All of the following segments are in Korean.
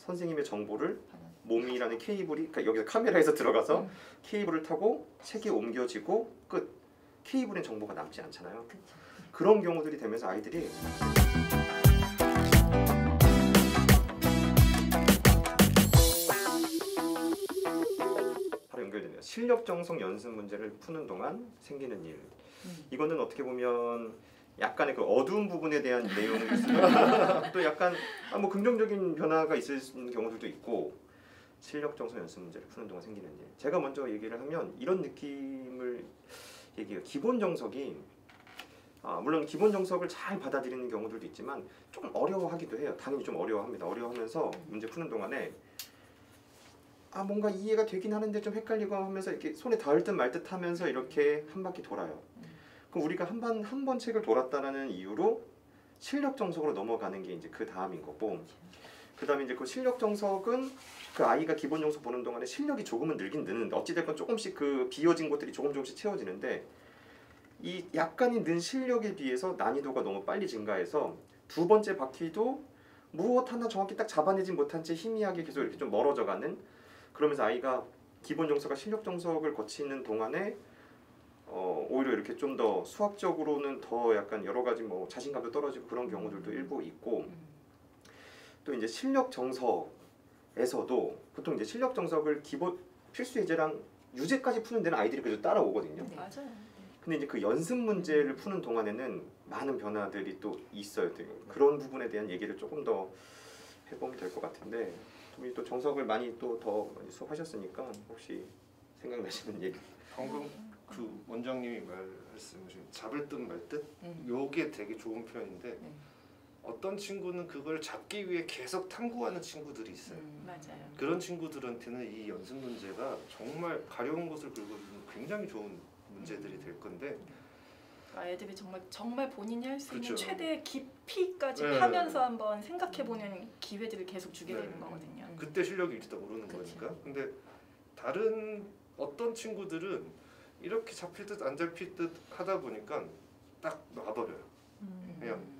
선생님의 정보를 몸이라는 케이블이 그러니까 여기서 카메라에서 들어가서 케이블을 타고 책에 옮겨지고 끝. 케이블엔 정보가 남지 않잖아요. 그쵸. 그런 경우들이 되면서 아이들이 바로 연결되네요. 실력 정석 연습 문제를 푸는 동안 생기는 일. 이거는 어떻게 보면 약간의 그 어두운 부분에 대한 내용이 있으면 또 약간 뭐 긍정적인 변화가 있을 경우들도 있고 실력 정석 연습 문제를 푸는 동안 생기는 일. 제가 먼저 얘기를 하면 이런 느낌을 얘기해요. 기본 정석이 물론 기본 정석을 잘 받아들이는 경우들도 있지만 조금 어려워하기도 해요. 당연히 좀 어려워합니다. 어려워하면서 문제 푸는 동안에 뭔가 이해가 되긴 하는데 좀 헷갈리고 하면서 이렇게 손에 닿을 듯 말 듯 하면서 이렇게 한 바퀴 돌아요. 그럼 우리가 한 번 책을 돌았다라는 이유로 실력 정석으로 넘어가는 게 이제 그 다음인 거고, 그 다음에 이제 그 실력 정석은 그 아이가 기본 정석 보는 동안에 실력이 조금은 늘긴 느는데 어찌됐건 조금씩 그 비어진 것들이 조금씩 채워지는데 이 약간이 는 실력에 비해서 난이도가 너무 빨리 증가해서 두 번째 바퀴도 무엇 하나 정확히 딱 잡아내지 못한 채 희미하게 계속 이렇게 좀 멀어져가는, 그러면서 아이가 기본 정석과 실력 정석을 거치는 동안에 오히려 이렇게 좀 더 수학적으로는 더 약간 여러 가지 뭐 자신감도 떨어지고 그런 경우들도 일부 있고, 또 이제 실력 정석에서도 보통 이제 실력 정석을 기본 필수 예제랑 유제까지 푸는 데는 아이들이 그래도 따라오거든요. 네. 맞아요. 근데 이제 그 연습 문제를 푸는 동안에는 많은 변화들이 또 있어요. 그런 부분에 대한 얘기를 조금 더 해보면 될 것 같은데, 또 정석을 많이 또 더 수업하셨으니까 혹시 생각나시는 얘기? 방금 그 원장님이 말씀하신 잡을 듯 말 듯, 요게 되게 좋은 표현인데 어떤 친구는 그걸 잡기 위해 계속 탐구하는 친구들이 있어요. 맞아요. 그런 친구들한테는 이 연습 문제가 정말 가려운 것을 긁어주는 굉장히 좋은 문제들이 될 건데, 애들이 정말 본인이 할 수 있는 그렇죠. 최대의 깊이까지 네. 파면서 한번 생각해보는 기회들을 계속 주게 네. 되는 거거든요. 그때 실력이 일단 오르는 그치. 거니까. 근데 다른 어떤 친구들은 이렇게 잡힐 듯 안 잡힐 듯 하다 보니까 딱 놔버려요. 그냥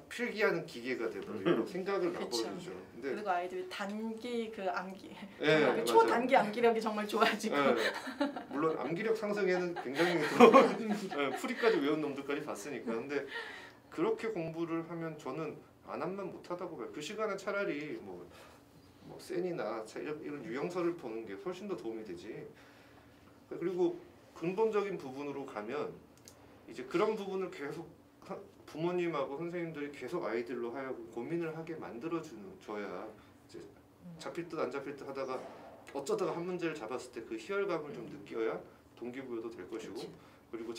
필기하는 기계가 돼버리고 생각을 그쵸. 놔버리죠. 근데 그리고 아이들이 단기 그 암기, 네, 초단기 암기력이 정말 좋아지고. 네. 물론 암기력 상승에는 굉장히 풀이까지 외운 놈들까지 봤으니까. 근데 그렇게 공부를 하면 저는 안 하면 못하다고 봐요. 그 시간에 차라리 뭐 센이나 이런 유형서를 보는 게 훨씬 더 도움이 되지. 그리고 근본적인 부분으로 가면 이제 그런 부분을 계속 부모님하고 선생님들이 계속 아이들로 하여금 고민을 하게 만들어줘야 이제 잡힐 듯 안 잡힐 듯 하다가 어쩌다가 한 문제를 잡았을 때 그 희열감을 좀 느껴야 동기부여도 될 것이고, 그리고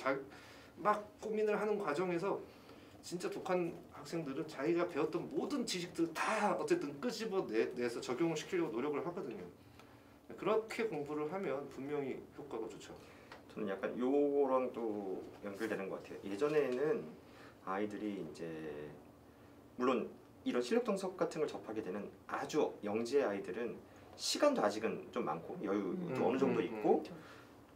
막 고민을 하는 과정에서 진짜 독한 학생들은 자기가 배웠던 모든 지식들 다 어쨌든 끄집어내서 적용을 시키려고 노력을 하거든요. 그렇게 공부를 하면 분명히 효과가 좋죠. 저는 약간 요거랑 또 연결되는 것 같아요. 예전에는 아이들이 이제 물론 이런 실력 정석 같은 걸 접하게 되는 아주 영재 아이들은 시간도 아직은 좀 많고 여유도 어느 정도 있고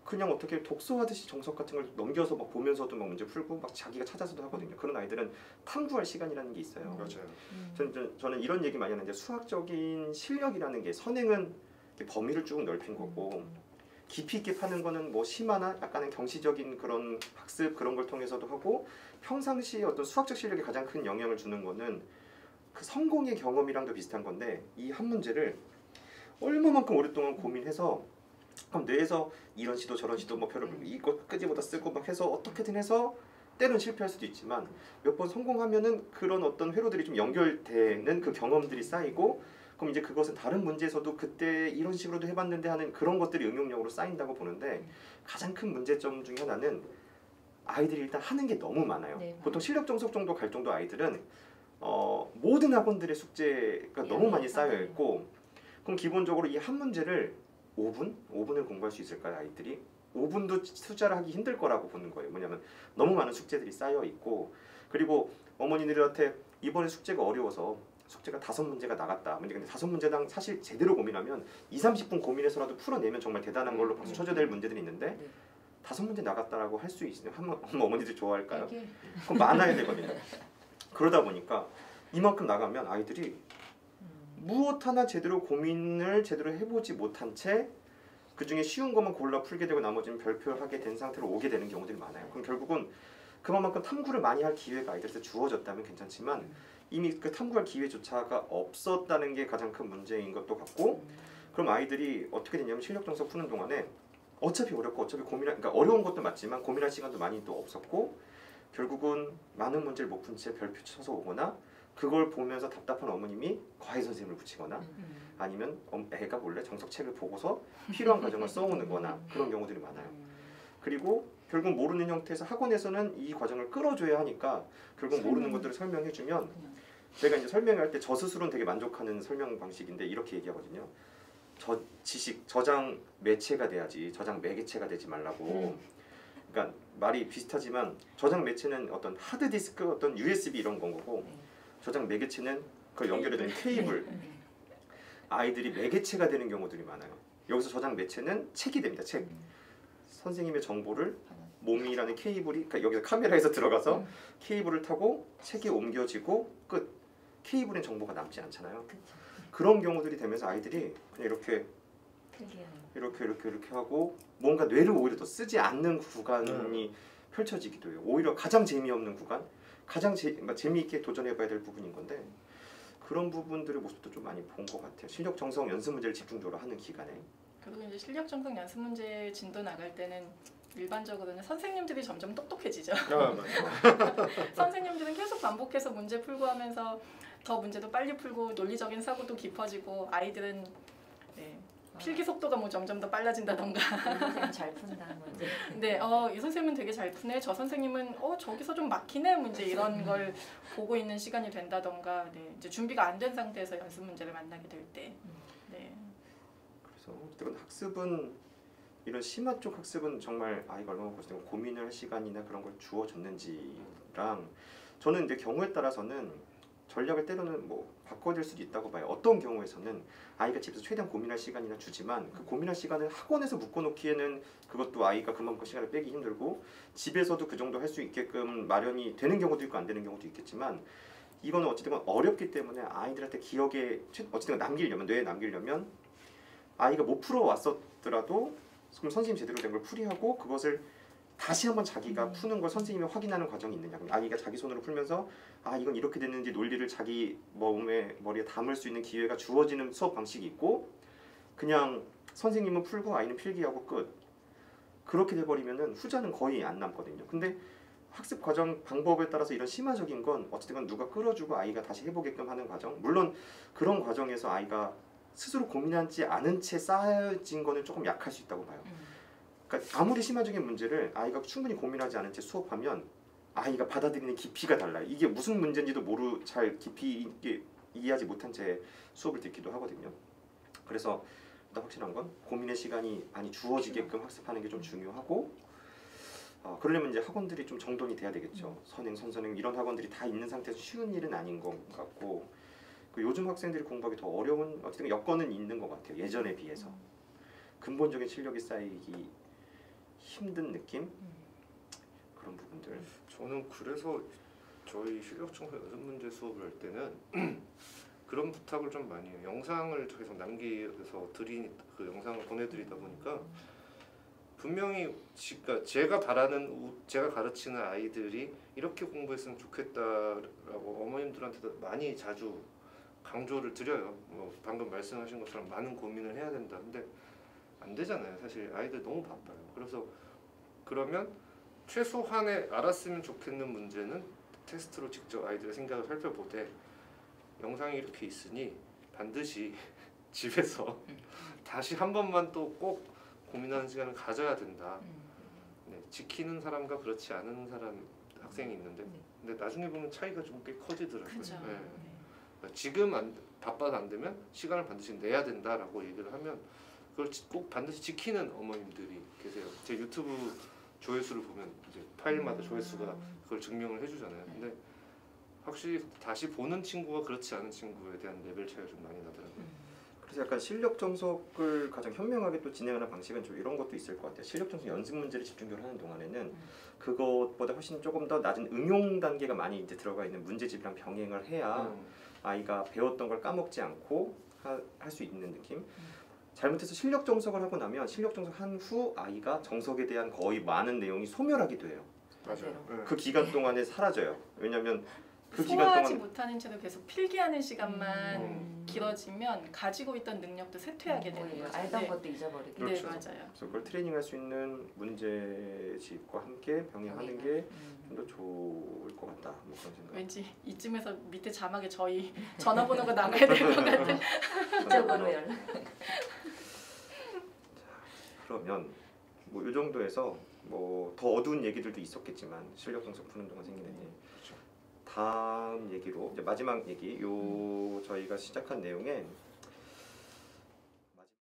그냥 어떻게 독서하듯이 정석 같은 걸 넘겨서 막 보면서도 막 문제 풀고 막 자기가 찾아서도 하거든요. 그런 아이들은 탐구할 시간이라는 게 있어요. 맞아요. 저는 이런 얘기 많이 하는데 수학적인 실력이라는 게 선행은 범위를 쭉 넓힌 거고 깊이 있게 파는 거는 뭐 심화나 약간은 경시적인 그런 학습 그런 걸 통해서도 하고, 평상시에 어떤 수학적 실력에 가장 큰 영향을 주는 거는 그 성공의 경험이랑도 비슷한 건데, 이 한 문제를 얼마만큼 오랫동안 고민해서 그럼 뇌에서 이런 시도 저런 시도 뭐 표를 이거 끄집어다 쓰고 막 해서 어떻게든 해서 때론 실패할 수도 있지만 몇 번 성공하면은 그런 어떤 회로들이 좀 연결되는 그 경험들이 쌓이고, 그럼 이제 그것은 다른 문제에서도 그때 이런 식으로도 해봤는데 하는 그런 것들이 응용력으로 쌓인다고 보는데, 가장 큰 문제점 중에 하나는 아이들이 일단 하는 게 너무 많아요. 네, 보통 실력 정석 정도 갈 정도 아이들은 모든 학원들의 숙제가 너무 많이 쌓여 있고, 그럼 기본적으로 이 한 문제를 5분을 공부할 수 있을까요? 아이들이 5분도 투자를 하기 힘들 거라고 보는 거예요. 뭐냐면 너무 많은 숙제들이 쌓여 있고, 그리고 어머니들한테 이번에 숙제가 어려워서 숙제가 5문제가 나갔다. 근데 5문제당 사실 제대로 고민하면 20-30분 고민해서라도 풀어내면 정말 대단한 걸로 박수 쳐줘야 될 문제들이 있는데 5문제 나갔다라고 할 수 있으면 어머니들 좋아할까요? 그럼 많아야 되거든요. 그러다 보니까 이만큼 나가면 아이들이 무엇 하나부터 하나 제대로 고민을 제대로 해보지 못한 채 그중에 쉬운 것만 골라 풀게 되고 나머지는 별표하게 된 상태로 오게 되는 경우들이 많아요. 그럼 결국은 그만큼 탐구를 많이 할 기회가 아이들한테 주어졌다면 괜찮지만 이미 그 탐구할 기회조차가 없었다는 게 가장 큰 문제인 것도 같고, 그럼 아이들이 어떻게 되냐면 실력 정서 푸는 동안에 어차피 어렵고 어차피 그러니까 어려운 것도 맞지만 고민할 시간도 많이 또 없었고, 결국은 많은 문제를 못 푼 채 별표 쳐서 오거나 그걸 보면서 답답한 어머님이 과외 선생님을 붙이거나 아니면 애가 몰래 정석 책을 보고서 필요한 과정을 써오는 거나 그런 경우들이 많아요. 그리고 결국 모르는 형태에서 학원에서는 이 과정을 끌어줘야 하니까 결국 모르는 것들을 설명해주면, 제가 이제 설명할 때 저 스스로는 되게 만족하는 설명 방식인데 이렇게 얘기하거든요. 저 지식 저장 매체가 돼야지 저장 매개체가 되지 말라고. 그러니까 말이 비슷하지만 저장 매체는 어떤 하드디스크, 어떤 USB 이런 건 거고, 저장 매개체는 그걸 연결해둔 케이블. 아이들이 매개체가 되는 경우들이 많아요. 여기서 저장 매체는 책이 됩니다. 책. 선생님의 정보를 몸이라는 케이블이, 그러니까 여기서 카메라에서 들어가서 케이블을 타고 책에 옮겨지고 끝. 케이블엔 정보가 남지 않잖아요. 그런 경우들이 되면서 아이들이 그냥 이렇게 하고 뭔가 뇌를 오히려 더 쓰지 않는 구간이 펼쳐지기도 해요. 오히려 가장 재미없는 구간, 가장 재미있게 도전해봐야 될 부분인 건데, 그런 부분들의 모습도 좀 많이 본 것 같아요. 실력 정성 연습 문제를 집중적으로 하는 기간에. 그리고 이제 실력 정성 연습 문제 진도 나갈 때는 일반적으로는 선생님들이 점점 똑똑해지죠. 선생님들은 계속 반복해서 문제 풀고 하면서 더 문제도 빨리 풀고 논리적인 사고도 깊어지고, 아이들은 필기 속도가 뭐 점점 더 빨라진다던가. 이 선생님 잘 푼다 문제. 네, 이 선생님은 되게 잘 푸네. 저 선생님은 저기서 좀 막히네. 문제 이런 걸 보고 있는 시간이 된다던가. 네, 이제 준비가 안 된 상태에서 연습 문제를 만나게 될 때. 네. 그래서 어쨌든 학습은 이런 심화 쪽 학습은 정말 아이가 얼마나 고민을 할 시간이나 그런 걸 주어졌는지랑, 저는 이제 경우에 따라서는 전략을 때로는 뭐 바꿔야 수도 있다고 봐요. 어떤 경우에서는 아이가 집에서 최대한 고민할 시간이나 주지만 그 고민할 시간을 학원에서 묶어놓기에는 그것도 아이가 그만큼 시간을 빼기 힘들고, 집에서도 그 정도 할 수 있게끔 마련이 되는 경우도 있고 안 되는 경우도 있겠지만, 이거는 어쨌든 어렵기 때문에 아이들한테 기억에 어쨌든 남기려면, 뇌에 남기려면 아이가 못 풀어왔었더라도 그럼 선생님 제대로 된 걸 풀이하고 그것을 다시 한번 자기가 푸는 걸 선생님이 확인하는 과정이 있느냐. 아이가 자기 손으로 풀면서 이건 이렇게 됐는지 논리를 자기 머리에 담을 수 있는 기회가 주어지는 수업 방식이 있고, 그냥 선생님은 풀고 아이는 필기하고 끝. 그렇게 돼버리면은 후자는 거의 안 남거든요. 근데 학습 과정 방법에 따라서 이런 심화적인 건 어쨌든 누가 끌어주고 아이가 다시 해보게끔 하는 과정. 물론 그런 과정에서 아이가 스스로 고민하지 않은 채 쌓여진 거는 조금 약할 수 있다고 봐요. 그러니까 아무리 심화적인 문제를 아이가 충분히 고민하지 않은 채 수업하면 아이가 받아들이는 깊이가 달라요. 이게 무슨 문제인지도 잘 깊이 있게 이해하지 못한 채 수업을 듣기도 하거든요. 그래서 일단 확실한 건 고민의 시간이 많이 주어지게끔 학습하는 게 좀 중요하고, 그러려면 이제 학원들이 좀 정돈이 돼야 되겠죠. 선행, 선선행 이런 학원들이 다 있는 상태에서 쉬운 일은 아닌 것 같고, 요즘 학생들이 공부하기 더 어려운 어쨌든 여건은 있는 것 같아요. 예전에 비해서 근본적인 실력이 쌓이기 힘든 느낌? 그런 부분들. 저는 그래서 저희 실력 청소 연습 문제 수업을 할 때는 그런 부탁을 좀 많이 해요. 영상을 계속 남겨서 그 영상을 보내드리다 보니까 분명히 제가 가르치는 아이들이 이렇게 공부했으면 좋겠다라고 어머님들한테도 많이 자주 강조를 드려요. 뭐 방금 말씀하신 것처럼 많은 고민을 해야 된다. 근데 안 되잖아요. 사실 아이들 너무 바빠요. 그래서 그러면 최소한의 알았으면 좋겠는 문제는 테스트로 직접 아이들의 생각을 살펴보되, 영상이 이렇게 있으니 반드시 집에서 다시 한 번만 또 꼭 고민하는 시간을 가져야 된다. 네, 지키는 사람과 그렇지 않은 학생이 있는데, 근데 나중에 보면 차이가 좀 꽤 커지더라고요. 그렇죠. 네. 그러니까 지금 바빠서 안 되면 시간을 반드시 내야 된다라고 얘기를 하면 그걸 꼭 반드시 지키는 어머님들이 계세요. 제 유튜브 조회수를 보면 이제 파일마다 조회수가 그걸 증명을 해주잖아요. 근데 확실히 다시 보는 친구와 그렇지 않은 친구에 대한 레벨 차이가 좀 많이 나더라고요. 그래서 약간 실력 정석을 가장 현명하게 또 진행하는 방식은 좀 이런 것도 있을 것 같아요. 실력 정석 연습 문제를 집중적으로 하는 동안에는 그것보다 훨씬 조금 더 낮은 응용 단계가 많이 이제 들어가 있는 문제집이랑 병행을 해야 아이가 배웠던 걸 까먹지 않고 할 수 있는 느낌. 잘못해서 실력 정석을 하고 나면 실력 정석한 후 아이가 정석에 대한 거의 많은 내용이 소멸하기도 해요. 맞아요. 네. 그 기간 동안에 사라져요. 왜냐하면 그 기간 소화하지 동안 못하는 채로 계속 필기하는 시간만 음. 길어지면 가지고 있던 능력도 쇠퇴하게 되는 오히려 거죠. 알던 네. 것도 잊어버리게. 네, 그렇죠. 맞아요. 그래서 그걸 트레이닝할 수 있는 문제집과 함께 병행하는 게 좀 더 좋을 것 같다. 뭐 그런 생각. 왠지 이쯤에서 밑에 자막에 저희 전화번호가 나가야 될 것 같은. 이쪽으로 연락. 그러면 뭐 이 정도에서 뭐 더 어두운 얘기들도 있었겠지만 실력 정석 푸는 동안 생기는 일. 그렇죠. 다음 얘기로 이제 마지막 얘기 요 저희가 시작한 내용에